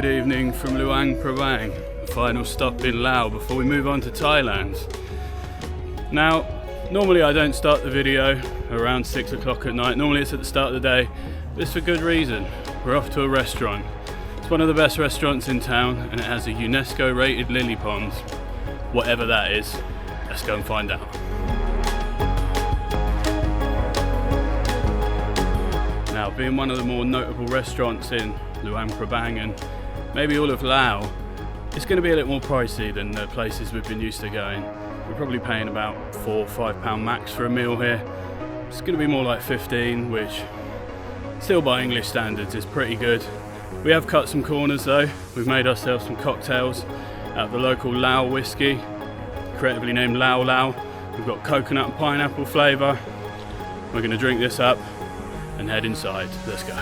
evening from Luang Prabang, the final stop in Laos before we move on to Thailand. Now, normally I don't start the video around 6 o'clock at night, normally it's at the start of the day, but it's for good reason. We're off to a restaurant. It's one of the best restaurants in town and it has a UNESCO rated lily pond. Whatever that is, let's go and find out. Now, being one of the more notable restaurants in Luang Prabang and maybe all of Laos, it's going to be a little more pricey than the places we've been used to going. We're probably paying about £4 or £5 max for a meal here. It's going to be more like 15, which still by English standards is pretty good. We have cut some corners though. We've made ourselves some cocktails out of the local Lao whiskey, creatively named Lao Lao. We've got coconut and pineapple flavour. We're going to drink this up and head inside. Let's go.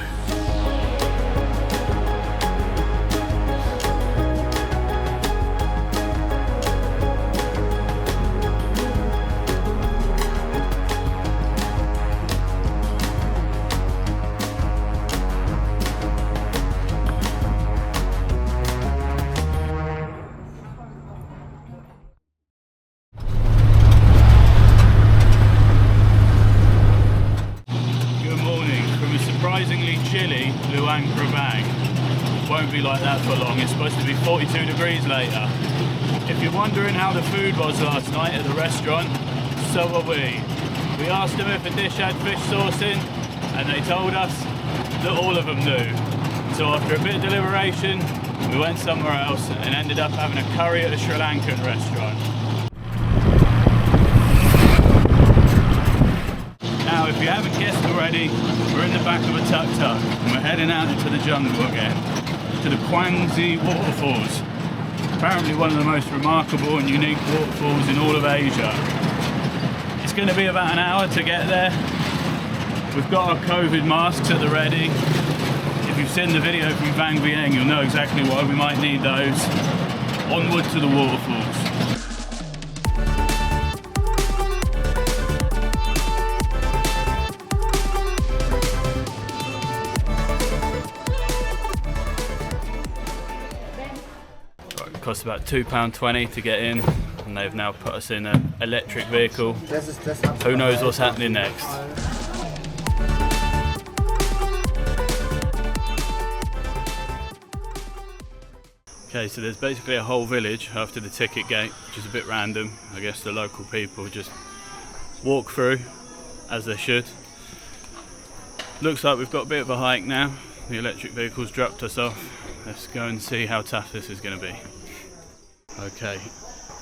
Surprisingly chilly Luang Prabang. Won't be like that for long. It's supposed to be 42 degrees later. If you're wondering how the food was last night at the restaurant, so are we. We asked them if a dish had fish sauce in and they told us that all of them do. So after a bit of deliberation we went somewhere else and ended up having a curry at a Sri Lankan restaurant. Now, if you haven't guessed already, we're in the back of a tuk-tuk and we're heading out into the jungle again, to the Kuang Si Waterfalls. Apparently one of the most remarkable and unique waterfalls in all of Asia. It's going to be about an hour to get there. We've got our COVID masks at the ready. If you've seen the video from Vang Vieng, you'll know exactly why we might need those. Onward to the waterfalls. Cost about £2.20 to get in, and they've now put us in an electric vehicle. Who knows what's happening next? Okay, so there's basically a whole village after the ticket gate, which is a bit random. I guess the local people just walk through as they should. Looks like we've got a bit of a hike now. The electric vehicle's dropped us off. Let's go and see how tough this is going to be. Okay,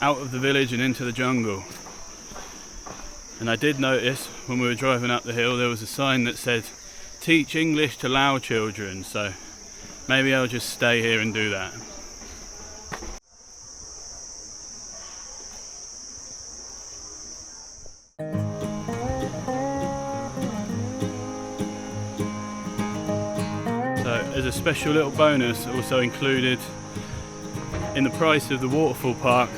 out of the village and into the jungle. And I did notice when we were driving up the hill there was a sign that said teach English to Lao children, so maybe I'll just stay here and do that. So as a special little bonus, also included in the price of the waterfall park,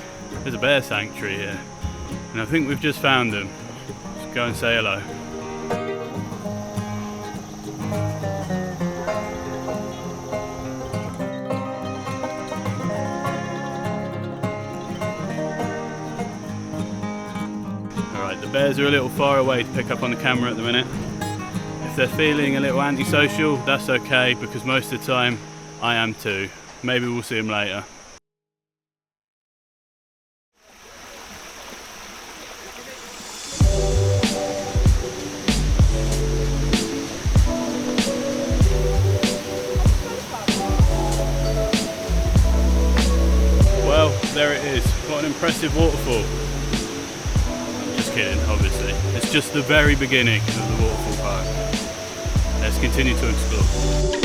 there's a bear sanctuary here, and I think we've just found them. Let's go and say hello. Alright, the bears are a little far away to pick up on the camera at the minute. If they're feeling a little antisocial, that's okay, because most of the time I am too. Maybe we'll see them later. Well, there it is. What an impressive waterfall. Just kidding, obviously. It's just the very beginning of the waterfall park. Let's continue to explore.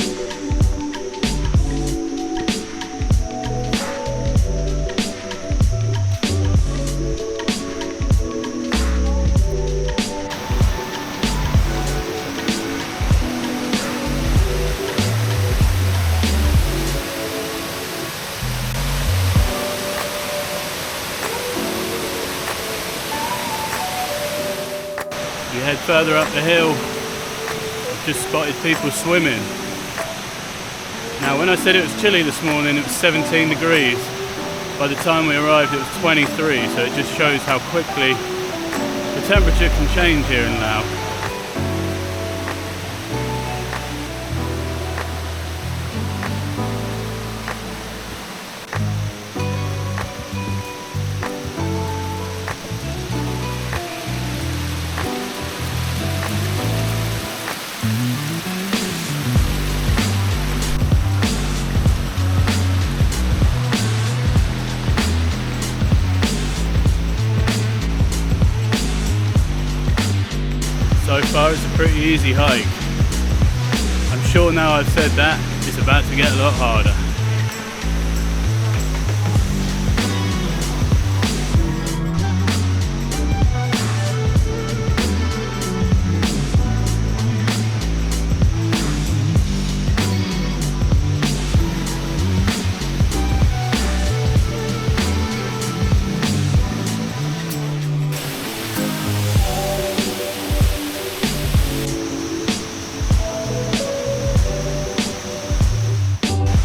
You head further up the hill, I've just spotted people swimming. Now Now when I said it was chilly this morning, it was 17 degrees. By the time we arrived it was 23, so it just shows how quickly the temperature can change here in Laos. So far it's a pretty easy hike. I'm sure now I've said that, it's about to get a lot harder.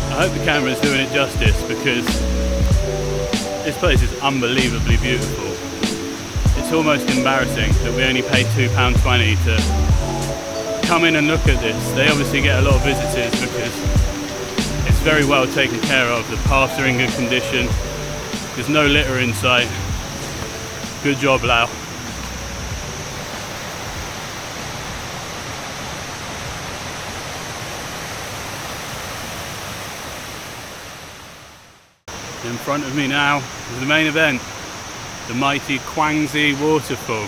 I hope the camera's doing it justice, because this place is unbelievably beautiful. It's almost embarrassing that we only paid £2.20 to come in and look at this. They obviously get a lot of visitors because it's very well taken care of. The paths are in good condition. There's no litter in sight. Good job, Laos. In front of me now is the main event, the mighty Kuang Si waterfall.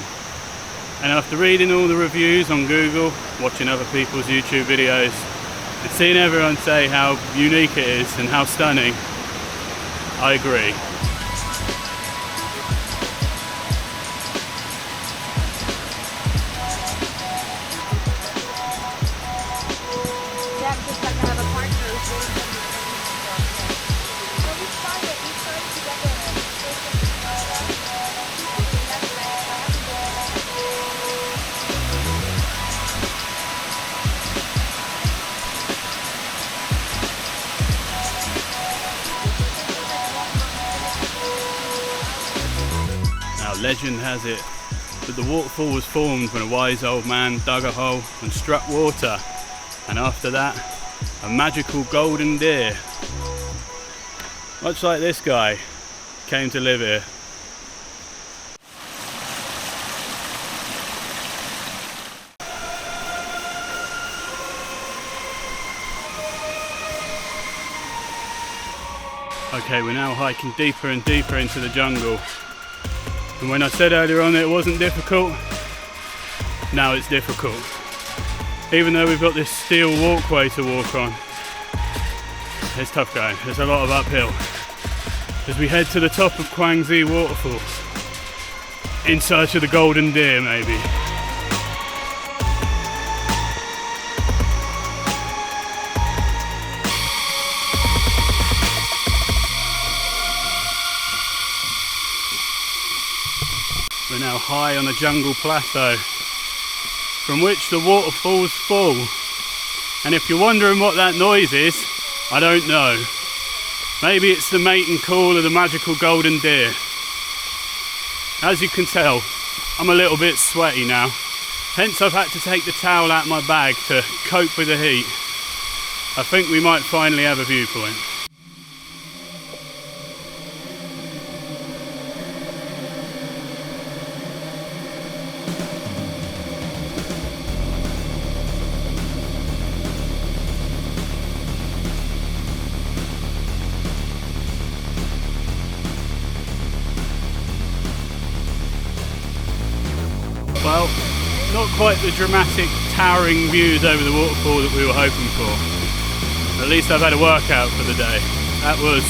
And after reading all the reviews on Google, watching other people's YouTube videos, and seeing everyone say how unique it is and how stunning, I agree. Legend has it that the waterfall was formed when a wise old man dug a hole and struck water, and after that a magical golden deer, much like this guy, came to live here. Okay, we're now hiking deeper and deeper into the jungle. And when I said earlier on that it wasn't difficult, now it's difficult. Even though we've got this steel walkway to walk on, it's tough going. There's a lot of uphill as we head to the top of Kuang Si waterfall, in search of the golden deer maybe. We're now high on a jungle plateau from which the waterfalls fall. And if you're wondering what that noise is, I don't know. Maybe it's the mating call of the magical golden deer. As you can tell, I'm a little bit sweaty now. Hence I've had to take the towel out of my bag to cope with the heat. I think we might finally have a viewpoint. Well, not quite the dramatic, towering views over the waterfall that we were hoping for. At least I've had a workout for the day. That was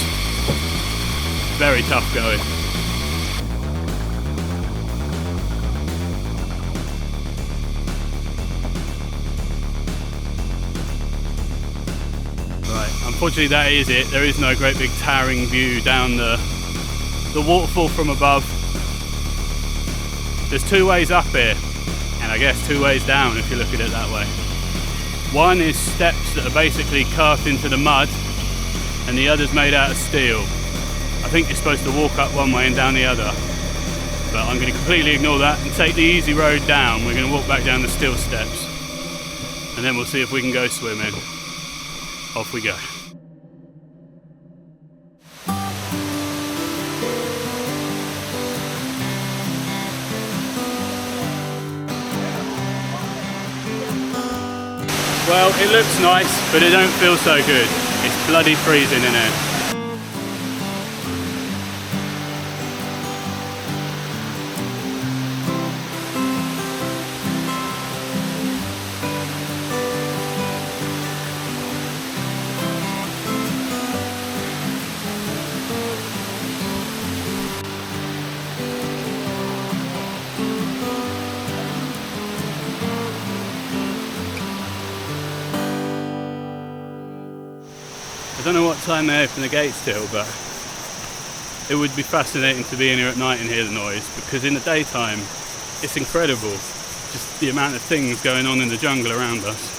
very tough going. Right, unfortunately that is it. There is no great big towering view down the waterfall from above. There's two ways up here, and I guess two ways down if you look at it that way. One is steps that are basically carved into the mud, and the other's made out of steel. I think you're supposed to walk up one way and down the other, but I'm going to completely ignore that and take the easy road down. We're going to walk back down the steel steps, and then we'll see if we can go swimming. Off we go. Well, it looks nice, but it don't feel so good. It's bloody freezing in here. I don't know what time they open the gates till, but it would be fascinating to be in here at night and hear the noise, because in the daytime it's incredible, just the amount of things going on in the jungle around us.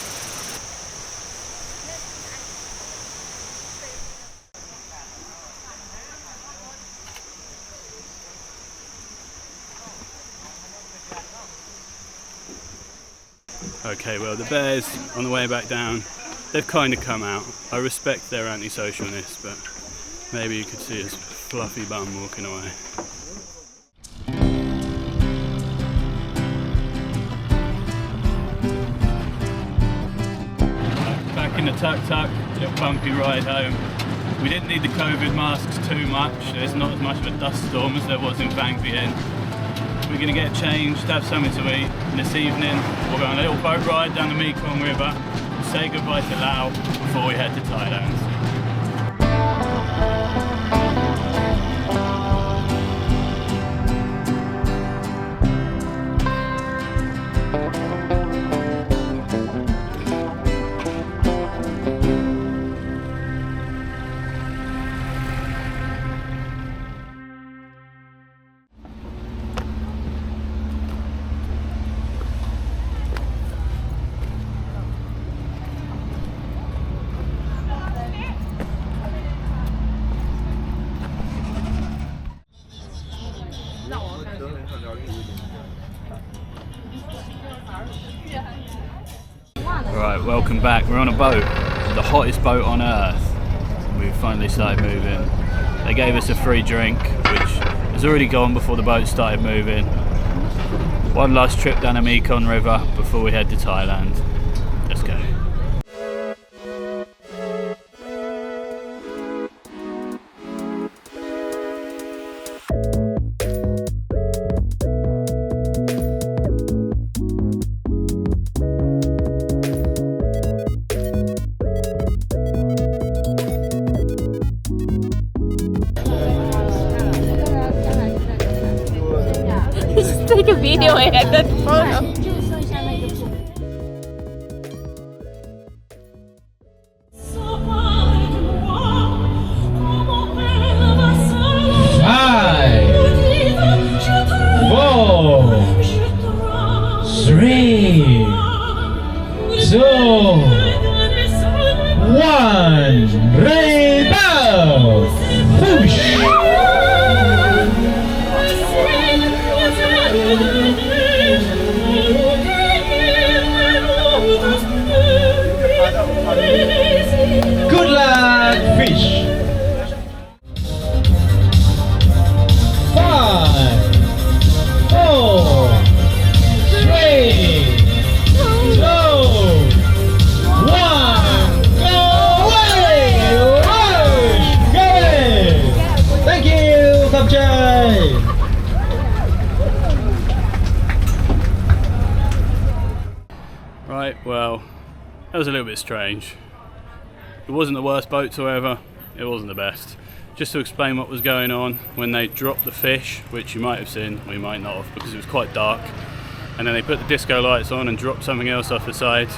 Okay, well, the bears on the way back down, they've kind of come out. I respect their antisocialness, but maybe you could see his fluffy bum walking away. Back in the Tuktuk, little bumpy ride home. We didn't need the COVID masks too much. There's not as much of a dust storm as there was in Vang Vieng. We're going to get changed, have something to eat, and this evening we'll go on a little boat ride down the Mekong River, say goodbye to Laos before we head to Thailand. Right, welcome back. We're on a boat, the hottest boat on earth. We've finally started moving. They gave us a free drink, which has already gone before the boat started moving. One last trip down the Mekong River before we head to Thailand. Let's go. Take a video and then photo. Five, 4, 3, 2, 1, rebound, push. Good luck, fish. 5, 4, 3, 2, 1, go away! Rush! Go away! Thank you, Captain! Right, well, that was a little bit strange. It wasn't the worst boat to ever, it wasn't the best. Just to explain what was going on, when they dropped the fish, which you might have seen, we might not have because it was quite dark, and then they put the disco lights on and dropped something else off the side.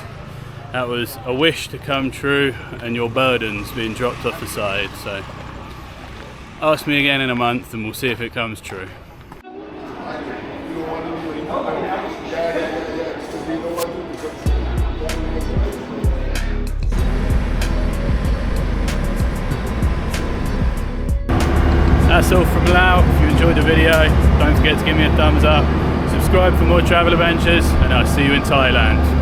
That was a wish to come true and your burdens being dropped off the side. So ask me again in a month and we'll see if it comes true. that's all from Laos. If you enjoyed the video, don't forget to give me a thumbs up, subscribe for more travel adventures, and I'll see you in Thailand.